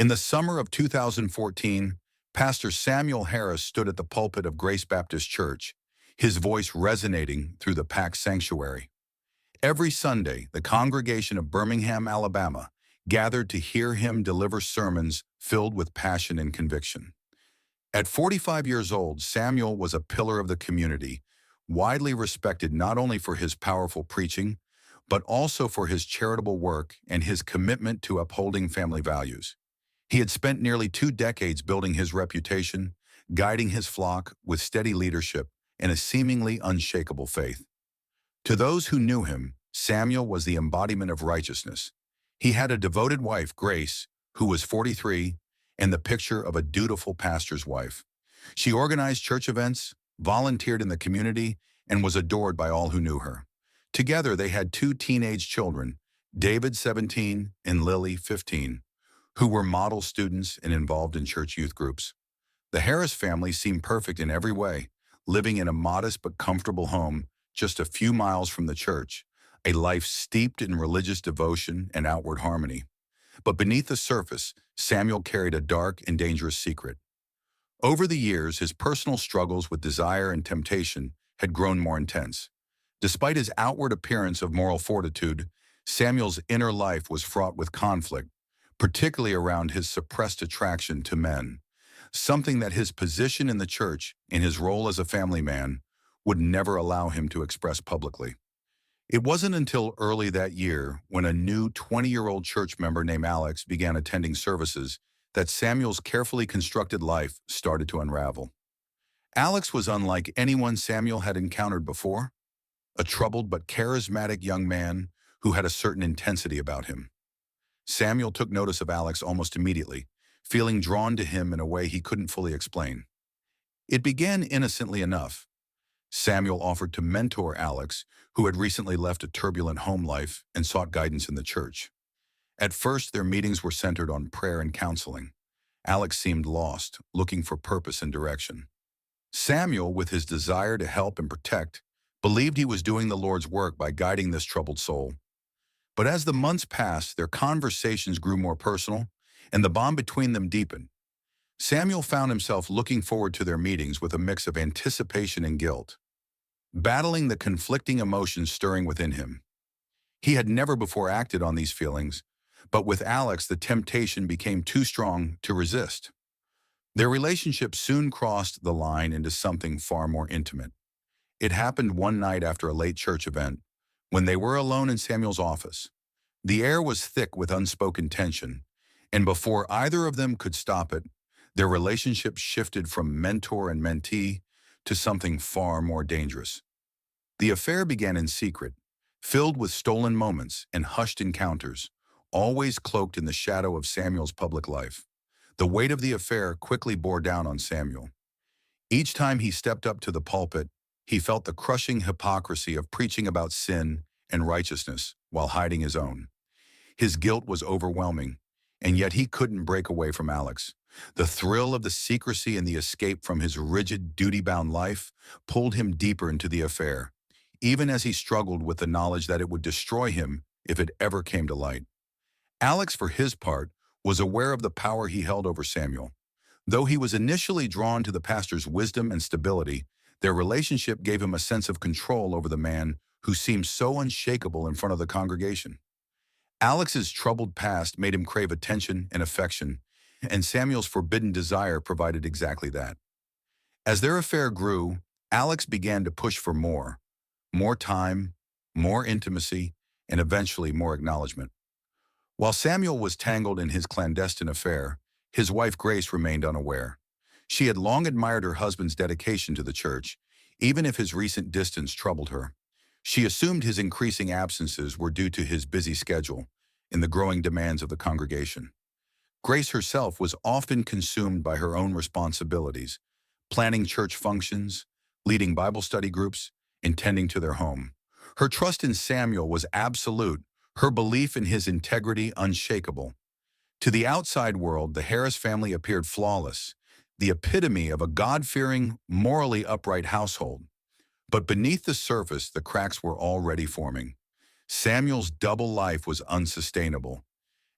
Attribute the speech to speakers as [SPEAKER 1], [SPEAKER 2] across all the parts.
[SPEAKER 1] In the summer of 2014, Pastor Samuel Harris stood at the pulpit of Grace Baptist Church, his voice resonating through the packed sanctuary. Every Sunday, the congregation of Birmingham, Alabama, gathered to hear him deliver sermons filled with passion and conviction. At 45 years old, Samuel was a pillar of the community, widely respected not only for his powerful preaching, but also for his charitable work and his commitment to upholding family values. He had spent nearly 2 decades building his reputation, guiding his flock with steady leadership and a seemingly unshakable faith. To those who knew him, Samuel was the embodiment of righteousness. He had a devoted wife, Grace, who was 43, and the picture of a dutiful pastor's wife. She organized church events, volunteered in the community, and was adored by all who knew her. Together, they had 2 teenage children, David, 17, and Lily, 15, who were model students and involved in church youth groups. The Harris family seemed perfect in every way, living in a modest but comfortable home just a few miles from the church, a life steeped in religious devotion and outward harmony. But beneath the surface, Samuel carried a dark and dangerous secret. Over the years, his personal struggles with desire and temptation had grown more intense. Despite his outward appearance of moral fortitude, Samuel's inner life was fraught with conflict, particularly around his suppressed attraction to men, something that his position in the church and his role as a family man would never allow him to express publicly. It wasn't until early that year, when a new 20-year-old church member named Alex began attending services, that Samuel's carefully constructed life started to unravel. Alex was unlike anyone Samuel had encountered before, a troubled but charismatic young man who had a certain intensity about him. Samuel took notice of Alex almost immediately, feeling drawn to him in a way he couldn't fully explain. It began innocently enough. Samuel offered to mentor Alex, who had recently left a turbulent home life and sought guidance in the church. At first, their meetings were centered on prayer and counseling. Alex seemed lost, looking for purpose and direction. Samuel, with his desire to help and protect, believed he was doing the Lord's work by guiding this troubled soul. But as the months passed, their conversations grew more personal, and the bond between them deepened. Samuel found himself looking forward to their meetings with a mix of anticipation and guilt, battling the conflicting emotions stirring within him. He had never before acted on these feelings, but with Alex, the temptation became too strong to resist. Their relationship soon crossed the line into something far more intimate. It happened one night after a late church event, when they were alone in Samuel's office. The air was thick with unspoken tension, and before either of them could stop it, their relationship shifted from mentor and mentee to something far more dangerous. The affair began in secret, filled with stolen moments and hushed encounters, always cloaked in the shadow of Samuel's public life. The weight of the affair quickly bore down on Samuel. Each time he stepped up to the pulpit, he felt the crushing hypocrisy of preaching about sin and righteousness while hiding his own. His guilt was overwhelming, and yet he couldn't break away from Alex. The thrill of the secrecy and the escape from his rigid, duty-bound life pulled him deeper into the affair, even as he struggled with the knowledge that it would destroy him if it ever came to light. Alex, for his part, was aware of the power he held over Samuel. Though he was initially drawn to the pastor's wisdom and stability, their relationship gave him a sense of control over the man who seemed so unshakable in front of the congregation. Alex's troubled past made him crave attention and affection, and Samuel's forbidden desire provided exactly that. As their affair grew, Alex began to push for more time, more intimacy, and eventually more acknowledgement. While Samuel was tangled in his clandestine affair, his wife Grace remained unaware. She had long admired her husband's dedication to the church, even if his recent distance troubled her. She assumed his increasing absences were due to his busy schedule and the growing demands of the congregation. Grace herself was often consumed by her own responsibilities, planning church functions, leading Bible study groups, and tending to their home. Her trust in Samuel was absolute, her belief in his integrity unshakable. To the outside world, the Harris family appeared flawless, the epitome of a God-fearing, morally upright household. But beneath the surface, the cracks were already forming. Samuel's double life was unsustainable.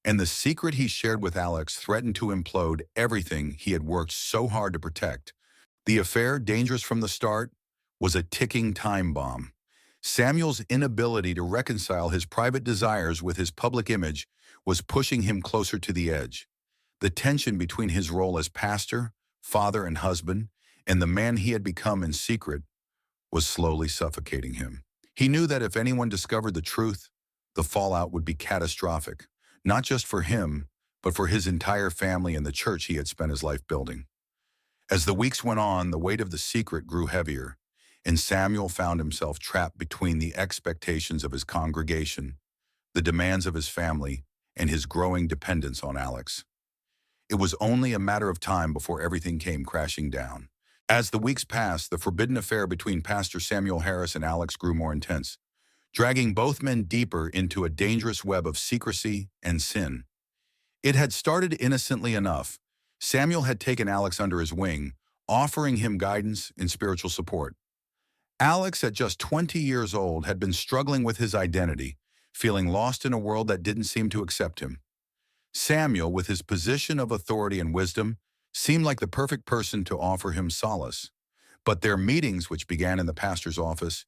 [SPEAKER 1] And the secret he shared with Alex threatened to implode everything he had worked so hard to protect. The affair, dangerous from the start, was a ticking time bomb. Samuel's inability to reconcile his private desires with his public image was pushing him closer to the edge. The tension between his role as pastor, father, and husband, and the man he had become in secret, was slowly suffocating him. He knew that if anyone discovered the truth, the fallout would be catastrophic, not just for him, but for his entire family and the church he had spent his life building. As the weeks went on, the weight of the secret grew heavier, and Samuel found himself trapped between the expectations of his congregation, the demands of his family, and his growing dependence on Alex. It was only a matter of time before everything came crashing down. As the weeks passed, the forbidden affair between Pastor Samuel Harris and Alex grew more intense, dragging both men deeper into a dangerous web of secrecy and sin. It had started innocently enough. Samuel had taken Alex under his wing, offering him guidance and spiritual support. Alex, at just 20 years old, had been struggling with his identity, feeling lost in a world that didn't seem to accept him. Samuel, with his position of authority and wisdom, seemed like the perfect person to offer him solace. But their meetings, which began in the pastor's office,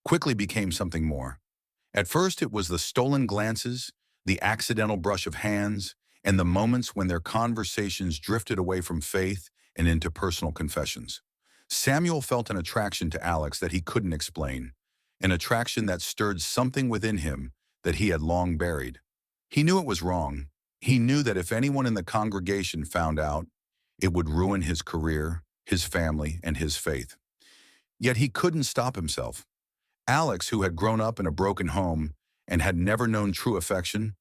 [SPEAKER 1] quickly became something more. At first, it was the stolen glances, the accidental brush of hands, and the moments when their conversations drifted away from faith and into personal confessions. Samuel felt an attraction to Alex that he couldn't explain, an attraction that stirred something within him that he had long buried. He knew it was wrong. He knew that if anyone in the congregation found out, it would ruin his career, his family, and his faith. Yet he couldn't stop himself. Alex, who had grown up in a broken home and had never known true affection,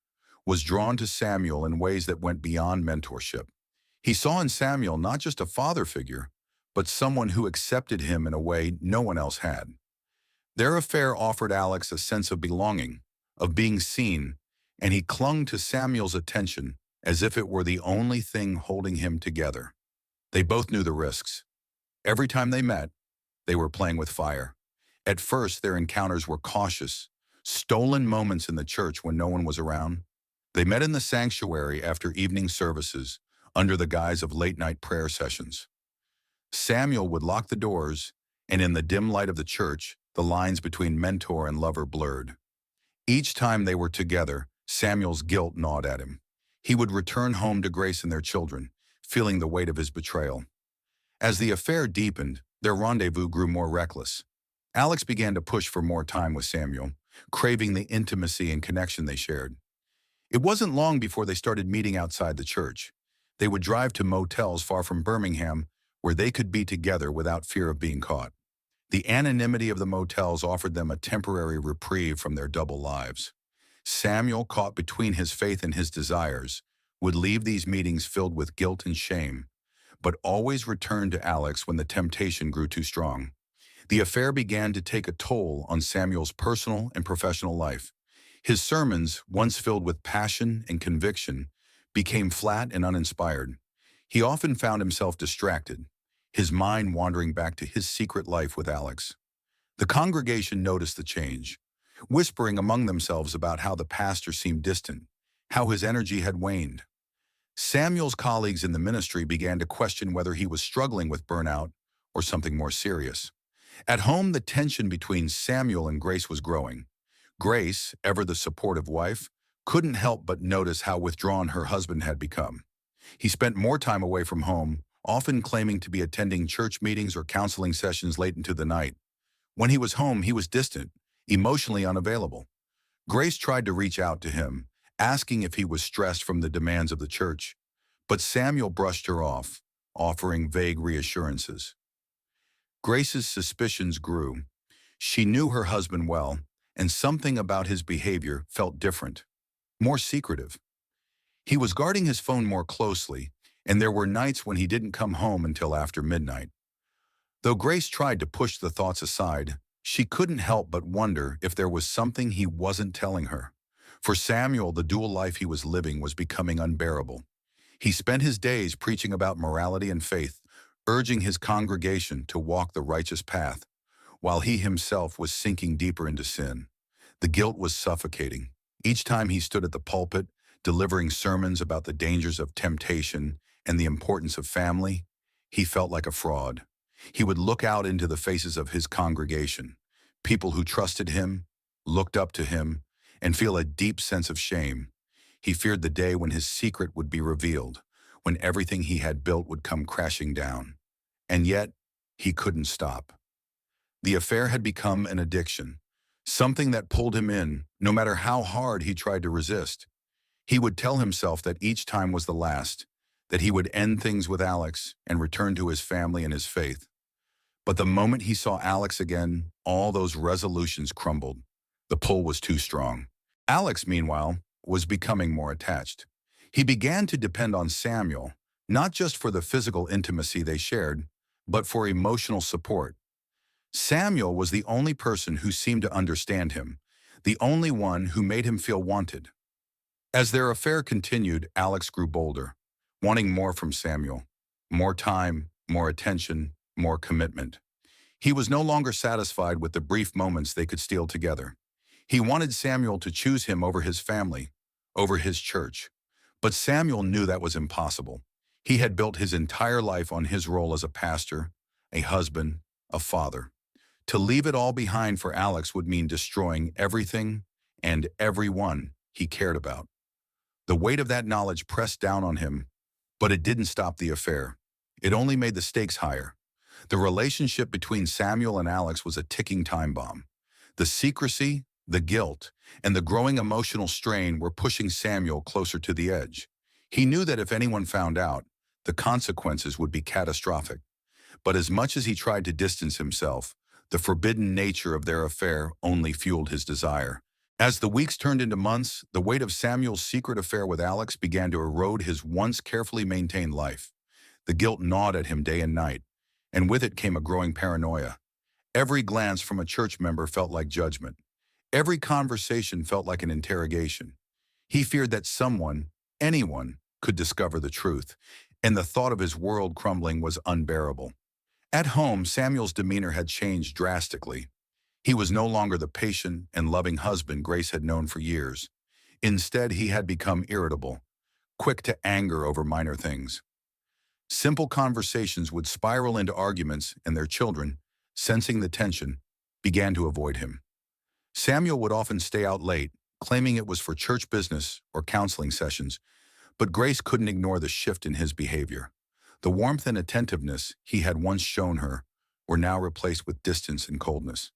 [SPEAKER 1] was drawn to Samuel in ways that went beyond mentorship. He saw in Samuel not just a father figure, but someone who accepted him in a way no one else had. Their affair offered Alex a sense of belonging, of being seen, and he clung to Samuel's attention as if it were the only thing holding him together. They both knew the risks. Every time they met, they were playing with fire. At first, their encounters were cautious, stolen moments in the church when no one was around. They met in the sanctuary after evening services, under the guise of late-night prayer sessions. Samuel would lock the doors, and in the dim light of the church, the lines between mentor and lover blurred. Each time they were together, Samuel's guilt gnawed at him. He would return home to Grace and their children, feeling the weight of his betrayal. As the affair deepened, their rendezvous grew more reckless. Alex began to push for more time with Samuel, craving the intimacy and connection they shared. It wasn't long before they started meeting outside the church. They would drive to motels far from Birmingham, where they could be together without fear of being caught. The anonymity of the motels offered them a temporary reprieve from their double lives. Samuel, caught between his faith and his desires, would leave these meetings filled with guilt and shame, but always returned to Alex when the temptation grew too strong. The affair began to take a toll on Samuel's personal and professional life. His sermons, once filled with passion and conviction, became flat and uninspired. He often found himself distracted, his mind wandering back to his secret life with Alex. The congregation noticed the change, whispering among themselves about how the pastor seemed distant, how his energy had waned. Samuel's colleagues in the ministry began to question whether he was struggling with burnout or something more serious. At home, the tension between Samuel and Grace was growing. Grace, ever the supportive wife, couldn't help but notice how withdrawn her husband had become. He spent more time away from home, often claiming to be attending church meetings or counseling sessions late into the night. When he was home, he was distant, emotionally unavailable. Grace tried to reach out to him, asking if he was stressed from the demands of the church, but Samuel brushed her off, offering vague reassurances. Grace's suspicions grew. She knew her husband well, and something about his behavior felt different, more secretive. He was guarding his phone more closely, and there were nights when he didn't come home until after midnight. Though Grace tried to push the thoughts aside, she couldn't help but wonder if there was something he wasn't telling her. For Samuel, the dual life he was living was becoming unbearable. He spent his days preaching about morality and faith, urging his congregation to walk the righteous path, while he himself was sinking deeper into sin. The guilt was suffocating. Each time he stood at the pulpit, delivering sermons about the dangers of temptation and the importance of family, he felt like a fraud. He would look out into the faces of his congregation, people who trusted him, looked up to him, and feel a deep sense of shame. He feared the day when his secret would be revealed, when everything he had built would come crashing down. And yet, he couldn't stop. The affair had become an addiction, something that pulled him in, no matter how hard he tried to resist. He would tell himself that each time was the last, that he would end things with Alex and return to his family and his faith. But the moment he saw Alex again, all those resolutions crumbled. The pull was too strong. Alex, meanwhile, was becoming more attached. He began to depend on Samuel, not just for the physical intimacy they shared, but for emotional support. Samuel was the only person who seemed to understand him, the only one who made him feel wanted. As their affair continued, Alex grew bolder, wanting more from Samuel. More time, more attention, more commitment. He was no longer satisfied with the brief moments they could steal together. He wanted Samuel to choose him over his family, over his church. But Samuel knew that was impossible. He had built his entire life on his role as a pastor, a husband, a father. To leave it all behind for Alex would mean destroying everything and everyone he cared about. The weight of that knowledge pressed down on him, but it didn't stop the affair. It only made the stakes higher. The relationship between Samuel and Alex was a ticking time bomb. The secrecy, the guilt, and the growing emotional strain were pushing Samuel closer to the edge. He knew that if anyone found out, the consequences would be catastrophic. But as much as he tried to distance himself, the forbidden nature of their affair only fueled his desire. As the weeks turned into months, the weight of Samuel's secret affair with Alex began to erode his once carefully maintained life. The guilt gnawed at him day and night, and with it came a growing paranoia. Every glance from a church member felt like judgment. Every conversation felt like an interrogation. He feared that someone, anyone, could discover the truth, and the thought of his world crumbling was unbearable. At home, Samuel's demeanor had changed drastically. He was no longer the patient and loving husband Grace had known for years. Instead, he had become irritable, quick to anger over minor things. Simple conversations would spiral into arguments, and their children, sensing the tension, began to avoid him. Samuel would often stay out late, claiming it was for church business or counseling sessions, but Grace couldn't ignore the shift in his behavior. The warmth and attentiveness he had once shown her were now replaced with distance and coldness.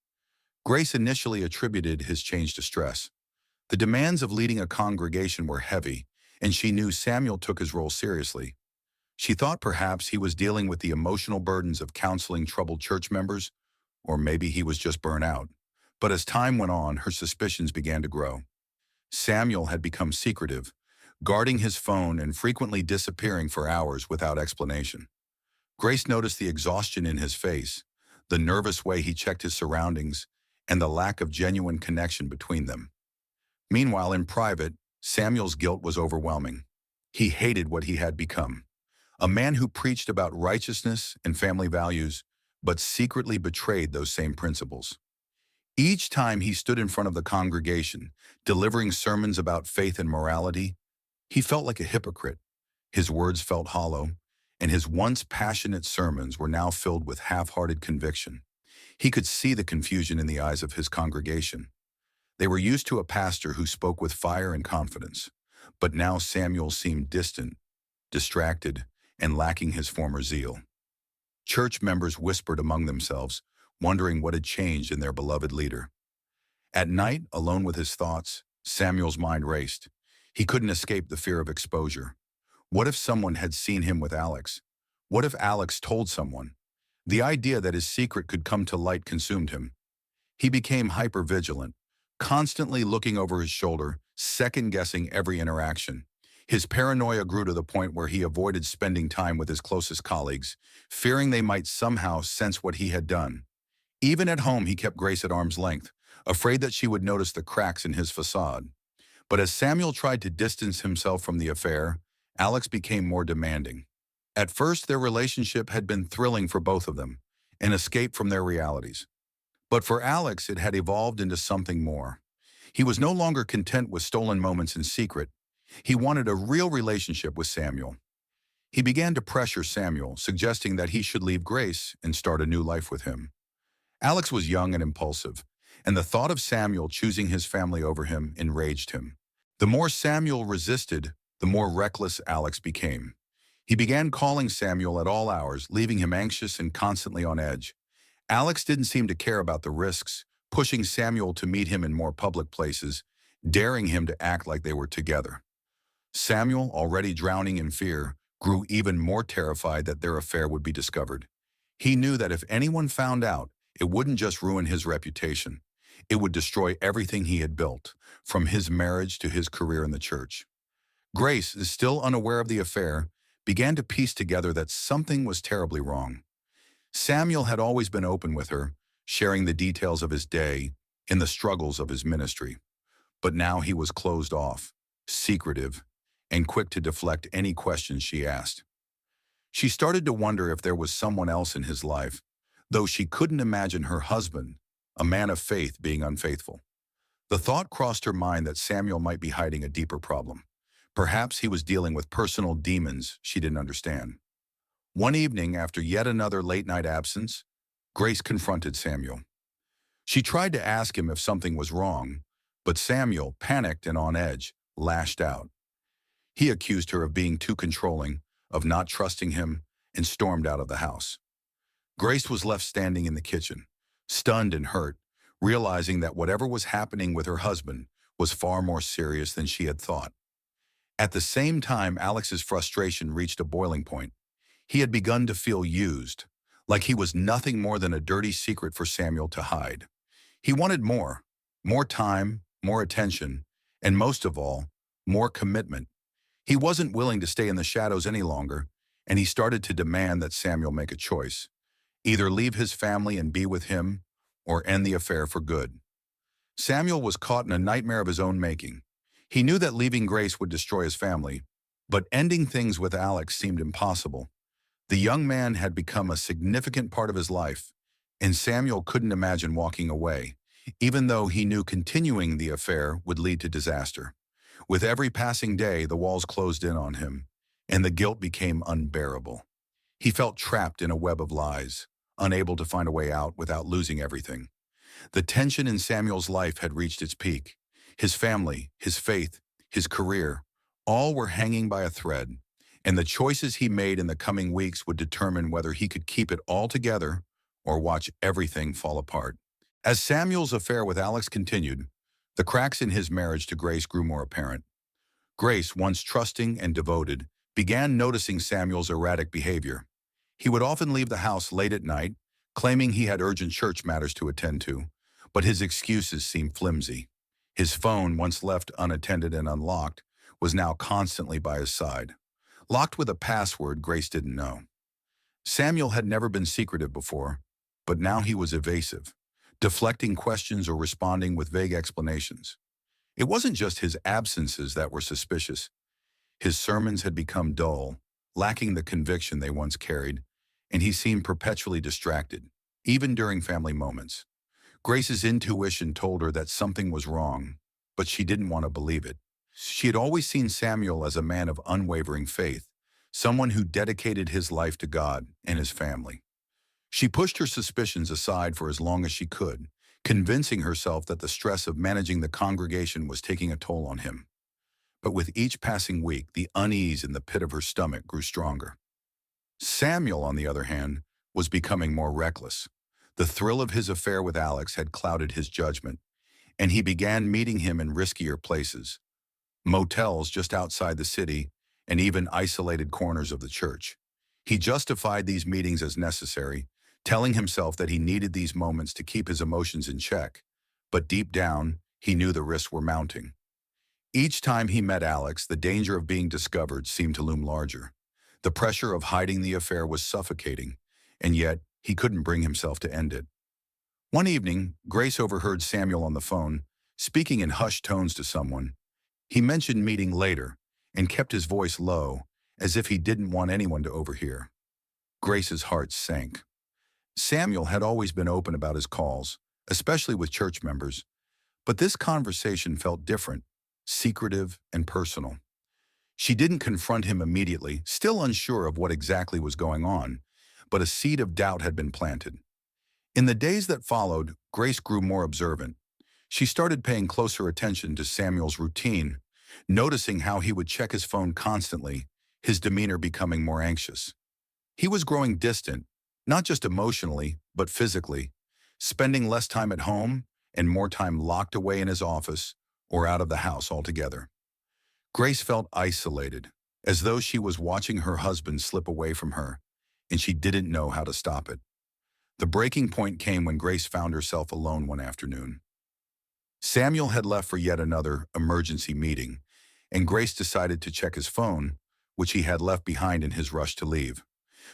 [SPEAKER 1] Grace initially attributed his change to stress. The demands of leading a congregation were heavy, and she knew Samuel took his role seriously. She thought perhaps he was dealing with the emotional burdens of counseling troubled church members, or maybe he was just burnt out. But as time went on, her suspicions began to grow. Samuel had become secretive, guarding his phone and frequently disappearing for hours without explanation. Grace noticed the exhaustion in his face, the nervous way he checked his surroundings, and the lack of genuine connection between them. Meanwhile, in private, Samuel's guilt was overwhelming. He hated what he had become. A man who preached about righteousness and family values, but secretly betrayed those same principles. Each time he stood in front of the congregation, delivering sermons about faith and morality, he felt like a hypocrite. His words felt hollow, and his once passionate sermons were now filled with half-hearted conviction. He could see the confusion in the eyes of his congregation. They were used to a pastor who spoke with fire and confidence, but now Samuel seemed distant, distracted, and lacking his former zeal. Church members whispered among themselves, wondering what had changed in their beloved leader. At night, alone with his thoughts, Samuel's mind raced. He couldn't escape the fear of exposure. What if someone had seen him with Alex? What if Alex told someone? The idea that his secret could come to light consumed him. He became hyper-vigilant, constantly looking over his shoulder, second-guessing every interaction. His paranoia grew to the point where he avoided spending time with his closest colleagues, fearing they might somehow sense what he had done. Even at home, he kept Grace at arm's length, afraid that she would notice the cracks in his facade. But as Samuel tried to distance himself from the affair, Alex became more demanding. At first, their relationship had been thrilling for both of them, an escape from their realities. But for Alex, it had evolved into something more. He was no longer content with stolen moments in secret. He wanted a real relationship with Samuel. He began to pressure Samuel, suggesting that he should leave Grace and start a new life with him. Alex was young and impulsive, and the thought of Samuel choosing his family over him enraged him. The more Samuel resisted, the more reckless Alex became. He began calling Samuel at all hours, leaving him anxious and constantly on edge. Alex didn't seem to care about the risks, pushing Samuel to meet him in more public places, daring him to act like they were together. Samuel, already drowning in fear, grew even more terrified that their affair would be discovered. He knew that if anyone found out, it wouldn't just ruin his reputation. It would destroy everything he had built, from his marriage to his career in the church. Grace, still unaware of the affair, began to piece together that something was terribly wrong. Samuel had always been open with her, sharing the details of his day and the struggles of his ministry. But now he was closed off, secretive, and quick to deflect any questions she asked. She started to wonder if there was someone else in his life, though she couldn't imagine her husband, a man of faith, being unfaithful. The thought crossed her mind that Samuel might be hiding a deeper problem. Perhaps he was dealing with personal demons she didn't understand. One evening, after yet another late-night absence, Grace confronted Samuel. She tried to ask him if something was wrong, but Samuel, panicked and on edge, lashed out. He accused her of being too controlling, of not trusting him, and stormed out of the house. Grace was left standing in the kitchen, stunned and hurt, realizing that whatever was happening with her husband was far more serious than she had thought. At the same time, Alex's frustration reached a boiling point. He had begun to feel used, like he was nothing more than a dirty secret for Samuel to hide. He wanted more time, more attention, and most of all, more commitment. He wasn't willing to stay in the shadows any longer, and he started to demand that Samuel make a choice. Either leave his family and be with him, or end the affair for good. Samuel was caught in a nightmare of his own making. He knew that leaving Grace would destroy his family, but ending things with Alex seemed impossible. The young man had become a significant part of his life, and Samuel couldn't imagine walking away, even though he knew continuing the affair would lead to disaster. With every passing day, the walls closed in on him, and the guilt became unbearable. He felt trapped in a web of lies, unable to find a way out without losing everything. The tension in Samuel's life had reached its peak. His family, his faith, his career, all were hanging by a thread, and the choices he made in the coming weeks would determine whether he could keep it all together or watch everything fall apart. As Samuel's affair with Alex continued, the cracks in his marriage to Grace grew more apparent. Grace, once trusting and devoted, began noticing Samuel's erratic behavior. He would often leave the house late at night, claiming he had urgent church matters to attend to, but his excuses seemed flimsy. His phone, once left unattended and unlocked, was now constantly by his side, locked with a password Grace didn't know. Samuel had never been secretive before, but now he was evasive, deflecting questions or responding with vague explanations. It wasn't just his absences that were suspicious. His sermons had become dull, lacking the conviction they once carried, and he seemed perpetually distracted, even during family moments. Grace's intuition told her that something was wrong, but she didn't want to believe it. She had always seen Samuel as a man of unwavering faith, someone who dedicated his life to God and his family. She pushed her suspicions aside for as long as she could, convincing herself that the stress of managing the congregation was taking a toll on him. But with each passing week, the unease in the pit of her stomach grew stronger. Samuel, on the other hand, was becoming more reckless. The thrill of his affair with Alex had clouded his judgment, and he began meeting him in riskier places, motels just outside the city, and even isolated corners of the church. He justified these meetings as necessary, telling himself that he needed these moments to keep his emotions in check, but deep down, he knew the risks were mounting. Each time he met Alex, the danger of being discovered seemed to loom larger. The pressure of hiding the affair was suffocating, and yet he couldn't bring himself to end it. One evening, Grace overheard Samuel on the phone, speaking in hushed tones to someone. He mentioned meeting later, and kept his voice low, as if he didn't want anyone to overhear. Grace's heart sank. Samuel had always been open about his calls, especially with church members, but this conversation felt different, secretive and personal. She didn't confront him immediately, still unsure of what exactly was going on, but a seed of doubt had been planted. In the days that followed, Grace grew more observant. She started paying closer attention to Samuel's routine, noticing how he would check his phone constantly, his demeanor becoming more anxious. He was growing distant, not just emotionally, but physically, spending less time at home and more time locked away in his office or out of the house altogether. Grace felt isolated, as though she was watching her husband slip away from her, and she didn't know how to stop it. The breaking point came when Grace found herself alone one afternoon. Samuel had left for yet another emergency meeting, and Grace decided to check his phone, which he had left behind in his rush to leave.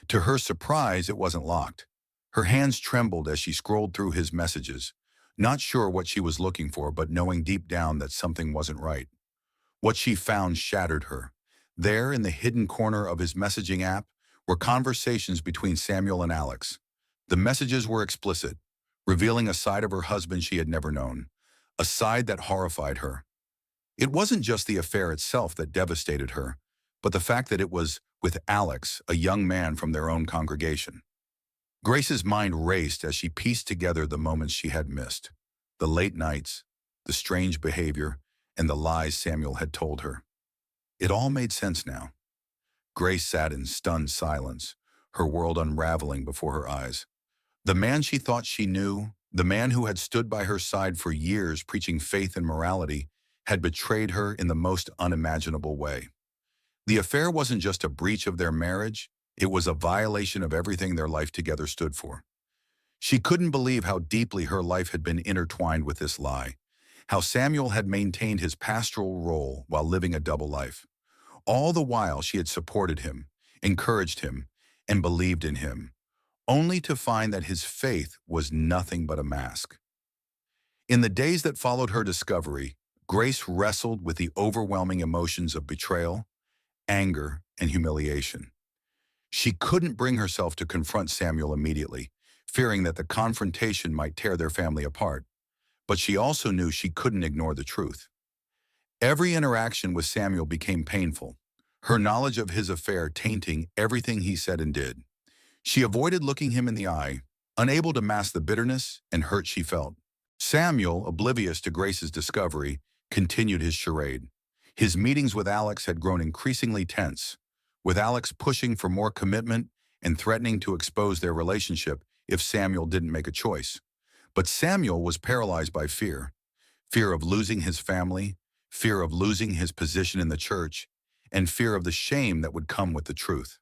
[SPEAKER 1] To her surprise, it wasn't locked. Her hands trembled as she scrolled through his messages, not sure what she was looking for, but knowing deep down that something wasn't right. What she found shattered her. There, in the hidden corner of his messaging app, were conversations between Samuel and Alex. The messages were explicit, revealing a side of her husband she had never known, a side that horrified her. It wasn't just the affair itself that devastated her, but the fact that it was with Alex, a young man from their own congregation. Grace's mind raced as she pieced together the moments she had missed, the late nights, the strange behavior, and the lies Samuel had told her. It all made sense now. Grace sat in stunned silence, her world unraveling before her eyes. The man she thought she knew, the man who had stood by her side for years preaching faith and morality, had betrayed her in the most unimaginable way. The affair wasn't just a breach of their marriage, it was a violation of everything their life together stood for. She couldn't believe how deeply her life had been intertwined with this lie, how Samuel had maintained his pastoral role while living a double life. All the while she had supported him, encouraged him, and believed in him, only to find that his faith was nothing but a mask. In the days that followed her discovery, Grace wrestled with the overwhelming emotions of betrayal, anger, and humiliation. She couldn't bring herself to confront Samuel immediately, fearing that the confrontation might tear their family apart, but she also knew she couldn't ignore the truth. Every interaction with Samuel became painful, her knowledge of his affair tainting everything he said and did. She avoided looking him in the eye, unable to mask the bitterness and hurt she felt. Samuel, oblivious to Grace's discovery, continued his charade. His meetings with Alex had grown increasingly tense, with Alex pushing for more commitment and threatening to expose their relationship if Samuel didn't make a choice. But Samuel was paralyzed by fear. Fear of losing his family, fear of losing his position in the church, and fear of the shame that would come with the truth.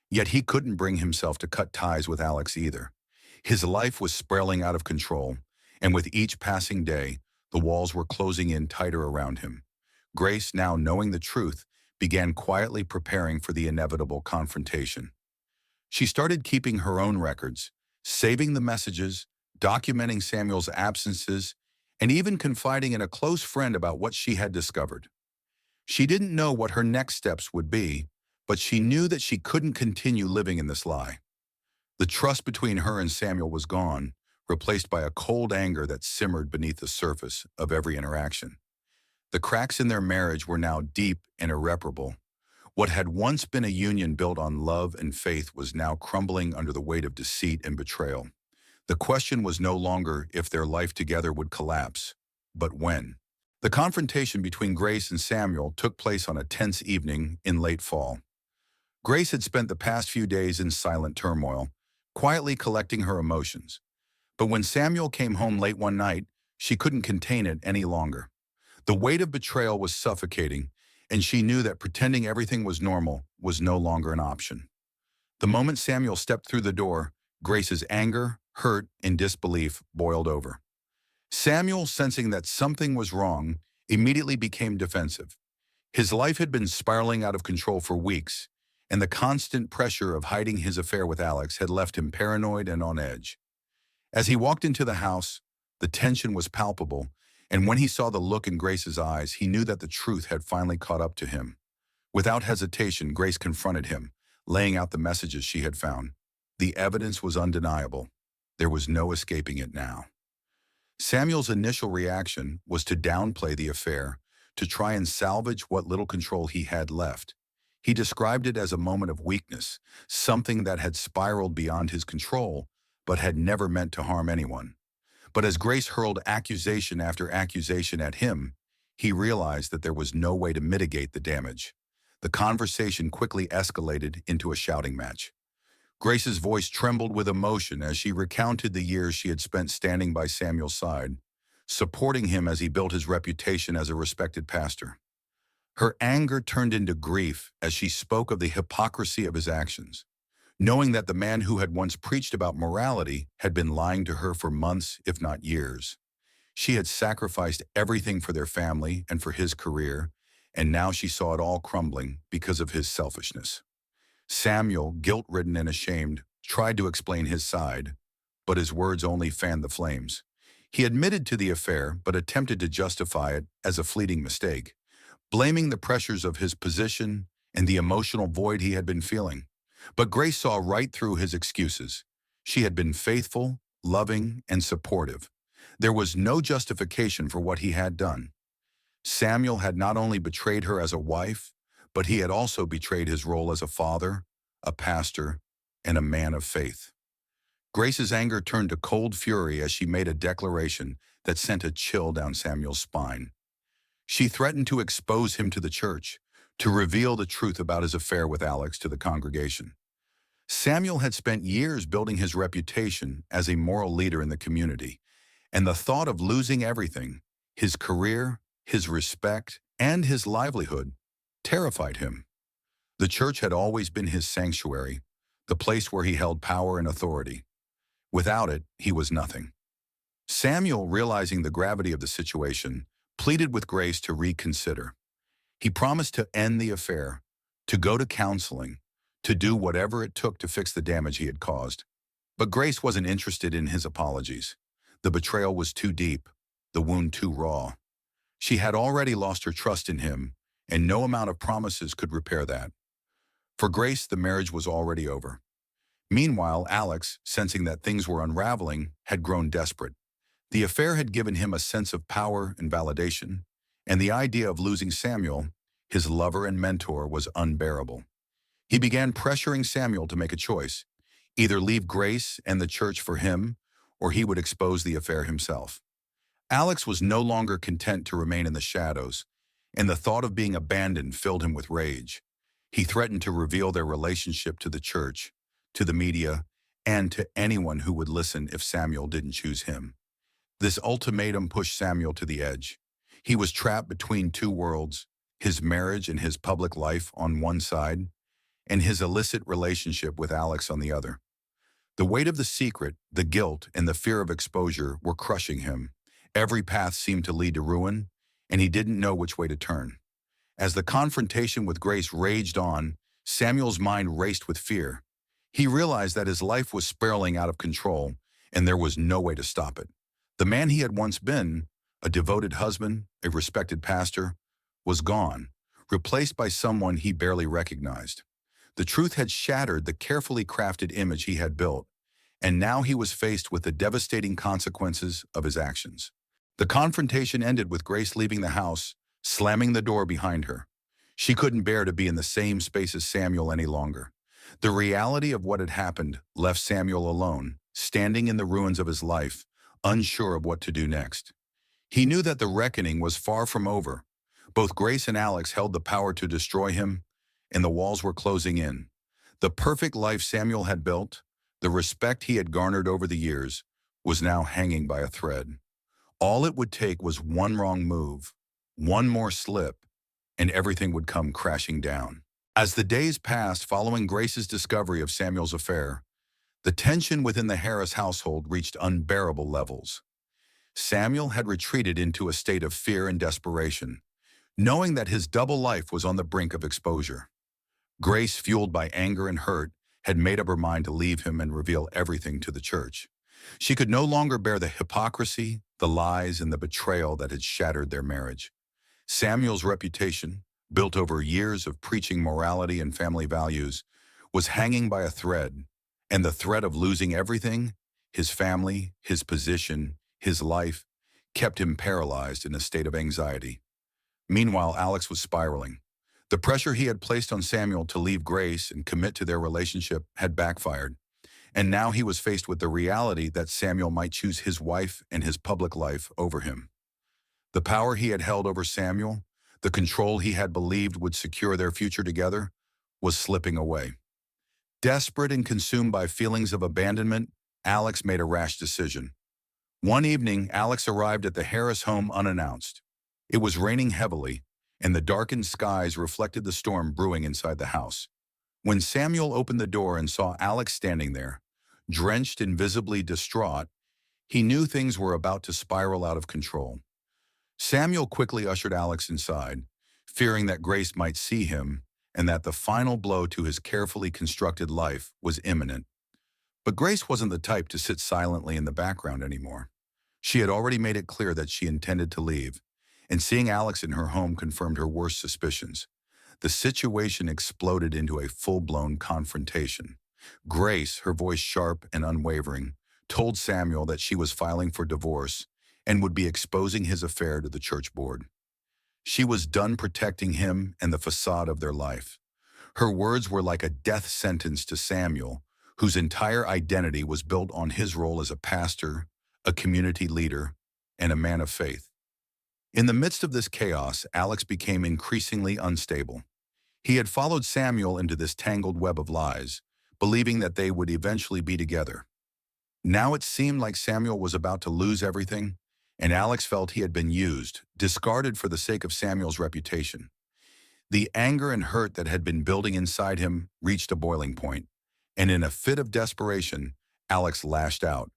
[SPEAKER 1] Yet he couldn't bring himself to cut ties with Alex either. His life was spiraling out of control, and with each passing day, the walls were closing in tighter around him. Grace, now knowing the truth, began quietly preparing for the inevitable confrontation. She started keeping her own records, saving the messages, documenting Samuel's absences, and even confiding in a close friend about what she had discovered. She didn't know what her next steps would be, but she knew that she couldn't continue living in this lie. The trust between her and Samuel was gone, replaced by a cold anger that simmered beneath the surface of every interaction. The cracks in their marriage were now deep and irreparable. What had once been a union built on love and faith was now crumbling under the weight of deceit and betrayal. The question was no longer if their life together would collapse, but when. The confrontation between Grace and Samuel took place on a tense evening in late fall. Grace had spent the past few days in silent turmoil, quietly collecting her emotions. But when Samuel came home late one night, she couldn't contain it any longer. The weight of betrayal was suffocating, and she knew that pretending everything was normal was no longer an option. The moment Samuel stepped through the door, Grace's anger, hurt, and disbelief boiled over. Samuel, sensing that something was wrong, immediately became defensive. His life had been spiraling out of control for weeks, and the constant pressure of hiding his affair with Alex had left him paranoid and on edge. As he walked into the house, the tension was palpable, and when he saw the look in Grace's eyes, he knew that the truth had finally caught up to him. Without hesitation, Grace confronted him, laying out the messages she had found. The evidence was undeniable. There was no escaping it now. Samuel's initial reaction was to downplay the affair, to try and salvage what little control he had left. He described it as a moment of weakness, something that had spiraled beyond his control, but had never meant to harm anyone. But as Grace hurled accusation after accusation at him, he realized that there was no way to mitigate the damage. The conversation quickly escalated into a shouting match. Grace's voice trembled with emotion as she recounted the years she had spent standing by Samuel's side, supporting him as he built his reputation as a respected pastor. Her anger turned into grief as she spoke of the hypocrisy of his actions, knowing that the man who had once preached about morality had been lying to her for months, if not years. She had sacrificed everything for their family and for his career, and now she saw it all crumbling because of his selfishness. Samuel, guilt-ridden and ashamed, tried to explain his side, but his words only fanned the flames. He admitted to the affair, but attempted to justify it as a fleeting mistake, blaming the pressures of his position and the emotional void he had been feeling. But Grace saw right through his excuses. She had been faithful, loving, and supportive. There was no justification for what he had done. Samuel had not only betrayed her as a wife, but he had also betrayed his role as a father, a pastor, and a man of faith. Grace's anger turned to cold fury as she made a declaration that sent a chill down Samuel's spine. She threatened to expose him to the church, to reveal the truth about his affair with Alex to the congregation. Samuel had spent years building his reputation as a moral leader in the community, and the thought of losing everything, his career, his respect, and his livelihood, terrified him. The church had always been his sanctuary, the place where he held power and authority. Without it, he was nothing. Samuel, realizing the gravity of the situation, pleaded with Grace to reconsider. He promised to end the affair, to go to counseling, to do whatever it took to fix the damage he had caused. But Grace wasn't interested in his apologies. The betrayal was too deep, the wound too raw. She had already lost her trust in him, and no amount of promises could repair that. For Grace, the marriage was already over. Meanwhile, Alex, sensing that things were unraveling, had grown desperate. The affair had given him a sense of power and validation, and the idea of losing Samuel, his lover and mentor, was unbearable. He began pressuring Samuel to make a choice, either leave Grace and the church for him, or he would expose the affair himself. Alex was no longer content to remain in the shadows, and the thought of being abandoned filled him with rage. He threatened to reveal their relationship to the church, to the media, and to anyone who would listen if Samuel didn't choose him. This ultimatum pushed Samuel to the edge. He was trapped between two worlds, his marriage and his public life on one side, and his illicit relationship with Alex on the other. The weight of the secret, the guilt, and the fear of exposure were crushing him. Every path seemed to lead to ruin, and he didn't know which way to turn. As the confrontation with Grace raged on, Samuel's mind raced with fear. He realized that his life was spiraling out of control, and there was no way to stop it. The man he had once been, a devoted husband, a respected pastor, was gone, replaced by someone he barely recognized. The truth had shattered the carefully crafted image he had built, and now he was faced with the devastating consequences of his actions. The confrontation ended with Grace leaving the house, slamming the door behind her. She couldn't bear to be in the same space as Samuel any longer. The reality of what had happened left Samuel alone, standing in the ruins of his life, unsure of what to do next. He knew that the reckoning was far from over. Both Grace and Alex held the power to destroy him, and the walls were closing in. The perfect life Samuel had built, the respect he had garnered over the years, was now hanging by a thread. All it would take was one wrong move, one more slip, and everything would come crashing down. As the days passed following Grace's discovery of Samuel's affair, the tension within the Harris household reached unbearable levels. Samuel had retreated into a state of fear and desperation, knowing that his double life was on the brink of exposure. Grace, fueled by anger and hurt, had made up her mind to leave him and reveal everything to the church. She could no longer bear the hypocrisy, the lies, and the betrayal that had shattered their marriage. Samuel's reputation, built over years of preaching morality and family values, was hanging by a thread, and the threat of losing everything, his family, his position, his life, kept him paralyzed in a state of anxiety. Meanwhile, Alex was spiraling. The pressure he had placed on Samuel to leave Grace and commit to their relationship had backfired, and now he was faced with the reality that Samuel might choose his wife and his public life over him. The power he had held over Samuel, the control he had believed would secure their future together, was slipping away. Desperate and consumed by feelings of abandonment, Alex made a rash decision. One evening, Alex arrived at the Harris home unannounced. It was raining heavily, and the darkened skies reflected the storm brewing inside the house. When Samuel opened the door and saw Alex standing there, drenched and visibly distraught, he knew things were about to spiral out of control. Samuel quickly ushered Alex inside, fearing that Grace might see him and that the final blow to his carefully constructed life was imminent. But Grace wasn't the type to sit silently in the background anymore. She had already made it clear that she intended to leave, and seeing Alex in her home confirmed her worst suspicions. The situation exploded into a full-blown confrontation. Grace, her voice sharp and unwavering, told Samuel that she was filing for divorce and would be exposing his affair to the church board. She was done protecting him and the facade of their life. Her words were like a death sentence to Samuel, whose entire identity was built on his role as a pastor, a community leader, and a man of faith. In the midst of this chaos, Alex became increasingly unstable. He had followed Samuel into this tangled web of lies, believing that they would eventually be together. Now it seemed like Samuel was about to lose everything, and Alex felt he had been used, discarded for the sake of Samuel's reputation. The anger and hurt that had been building inside him reached a boiling point, and in a fit of desperation, Alex lashed out.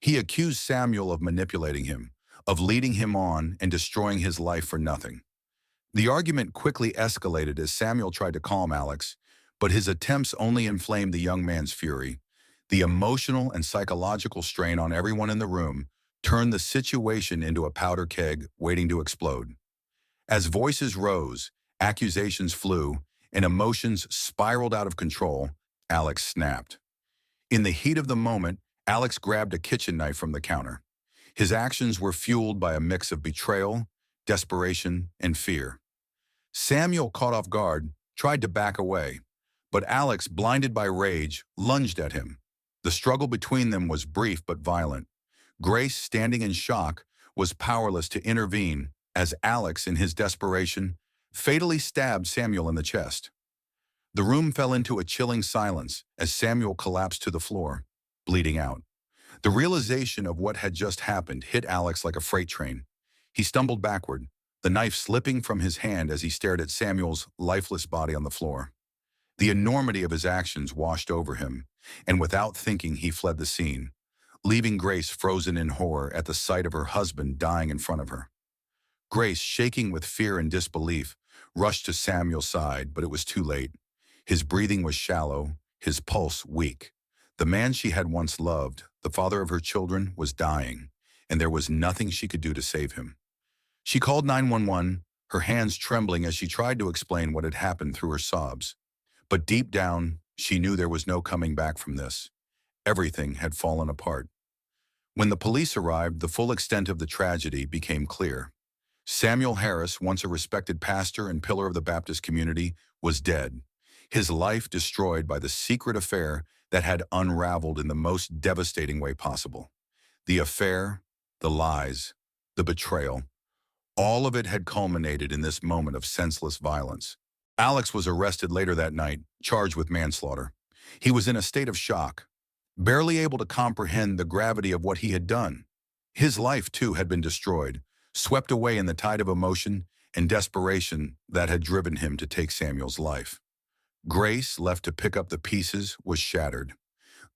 [SPEAKER 1] He accused Samuel of manipulating him, of leading him on and destroying his life for nothing. The argument quickly escalated as Samuel tried to calm Alex, but his attempts only inflamed the young man's fury. The emotional and psychological strain on everyone in the room turned the situation into a powder keg waiting to explode. As voices rose, accusations flew, and emotions spiraled out of control, Alex snapped. In the heat of the moment, Alex grabbed a kitchen knife from the counter. His actions were fueled by a mix of betrayal, desperation, and fear. Samuel, caught off guard, tried to back away, but Alex, blinded by rage, lunged at him. The struggle between them was brief but violent. Grace, standing in shock, was powerless to intervene as Alex, in his desperation, fatally stabbed Samuel in the chest. The room fell into a chilling silence as Samuel collapsed to the floor, bleeding out. The realization of what had just happened hit Alex like a freight train. He stumbled backward, the knife slipping from his hand as he stared at Samuel's lifeless body on the floor. The enormity of his actions washed over him, and without thinking he fled the scene, leaving Grace frozen in horror at the sight of her husband dying in front of her. Grace, shaking with fear and disbelief, rushed to Samuel's side, but it was too late. His breathing was shallow, his pulse weak. The man she had once loved, the father of her children, was dying, and there was nothing she could do to save him. She called 911, her hands trembling as she tried to explain what had happened through her sobs. But deep down, she knew there was no coming back from this. Everything had fallen apart. When the police arrived, the full extent of the tragedy became clear. Samuel Harris, once a respected pastor and pillar of the Baptist community, was dead, his life destroyed by the secret affair that had unraveled in the most devastating way possible. The affair, the lies, the betrayal, all of it had culminated in this moment of senseless violence. Alex was arrested later that night, charged with manslaughter. He was in a state of shock, barely able to comprehend the gravity of what he had done. His life, too, had been destroyed, swept away in the tide of emotion and desperation that had driven him to take Samuel's life. Grace, left to pick up the pieces, was shattered.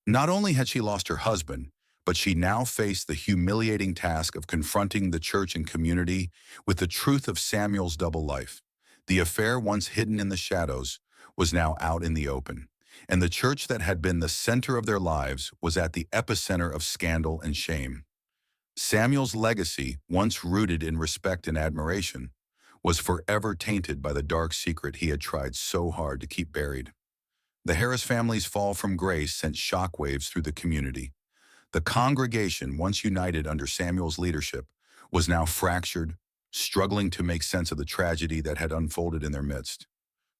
[SPEAKER 1] Not only had she lost her husband, but she now faced the humiliating task of confronting the church and community with the truth of Samuel's double life. The affair, once hidden in the shadows, was now out in the open, and the church that had been the center of their lives was at the epicenter of scandal and shame. Samuel's legacy, once rooted in respect and admiration, was forever tainted by the dark secret he had tried so hard to keep buried. The Harris family's fall from grace sent shockwaves through the community. The congregation, once united under Samuel's leadership, was now fractured, struggling to make sense of the tragedy that had unfolded in their midst.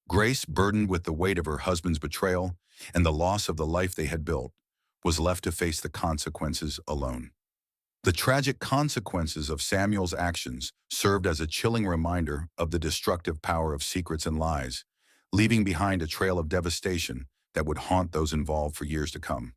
[SPEAKER 1] Grace, burdened with the weight of her husband's betrayal and the loss of the life they had built, was left to face the consequences alone. The tragic consequences of Samuel's actions served as a chilling reminder of the destructive power of secrets and lies, leaving behind a trail of devastation that would haunt those involved for years to come.